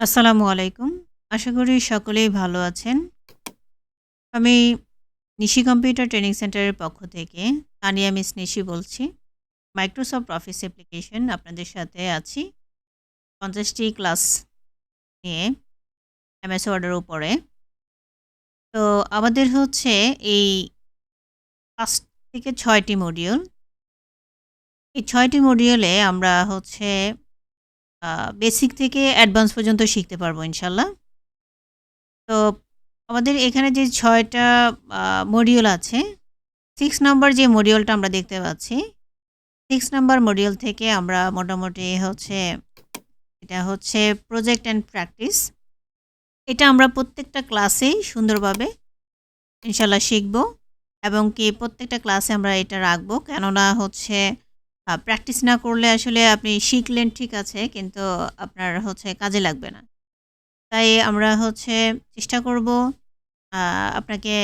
আসসালামু আলাইকুম। আশা করি সকলেই ভালো আছেন। আমি নিশি কম্পিউটার ট্রেনিং সেন্টারের পক্ষ থেকে তানিয়া মিস নিশি বলছি। মাইক্রোসফট অফিস অ্যাপ্লিকেশন আপনাদের সাথে আছি। ৫০ টি ক্লাস নিয়ে এমএস ওয়ার্ডের উপরে। তো আমাদের হচ্ছে এই ৫ থেকে ৬ টি মডিউল। এই ৬ টি মডিউলে আমরা হচ্ছে আ বেসিক থেকে অ্যাডভান্স পর্যন্ত শিখতে পারবো ইনশাআল্লাহ। তো আমাদের এখানে যে ৬ টা আ মডিউল আছে, ৬ নাম্বার যে মডিউলটা আমরা দেখতে পাচ্ছি, ৬ নাম্বার মডিউল থেকে আমরা মোটামুটি হচ্ছে এটা হচ্ছে প্রজেক্ট অ্যান্ড প্র্যাকটিস। এটা আমরা প্রত্যেকটা ক্লাসেই সুন্দরভাবে ইনশাআল্লাহ শিখব এবং কি প্রত্যেকটা ক্লাসে আমরা এটা রাখবো। কেননা হচ্ছে প্র্যাকটিস না করলে আসলে আপনি শিখলেন ঠিক আছে, কিন্তু আপনার হচ্ছে কাজে লাগবে না। তাই আমরা হচ্ছে চেষ্টা করব আ আপনাকে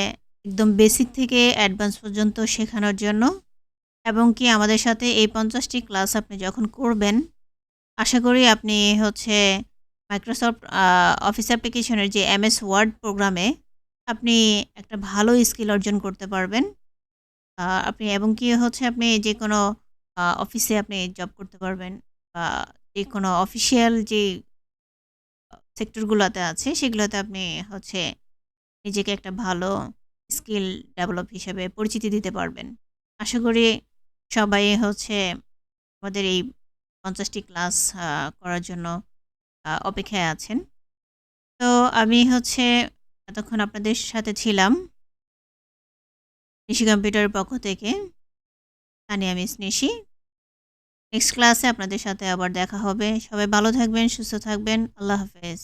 একদম বেসিক থেকে অ্যাডভান্স পর্যন্ত শেখানোর জন্য এবং কি আমাদের সাথে এই ৫০ টি ক্লাস আপনি যখন করবেন, আশা করি আপনি হচ্ছে মাইক্রোসফট অফিস অ্যাপ্লিকেশনের যে এমএস ওয়ার্ড প্রোগ্রামে আপনি একটা ভালো স্কিল অর্জন করতে পারবেন। আপনি এবং কি হচ্ছে আপনি যেকোনো অফিসে আপনি জব করতে পারবেন বা যেকোনো অফিসিয়াল যে সেক্টরগুলোতে আছে সেগুলোতে আপনি হচ্ছে নিজেকে একটা ভালো স্কিল ডেভেলপ হিসেবে পরিচিতি দিতে পারবেন। আশা করি সবাই হচ্ছে আমাদের এই ৫০ টি ক্লাস আ করার জন্য অপেক্ষায় আছেন। তো আমি হচ্ছে এতক্ষণ আপনাদের সাথে ছিলাম নিশি কম্পিউটারের পক্ষ থেকে তানিয়া মিস নিশি। নেক্সট ক্লাসে আপনাদের সাথে আবার দেখা হবে। সবাই ভালো থাকবেন, সুস্থ থাকবেন। আল্লাহ হাফেজ।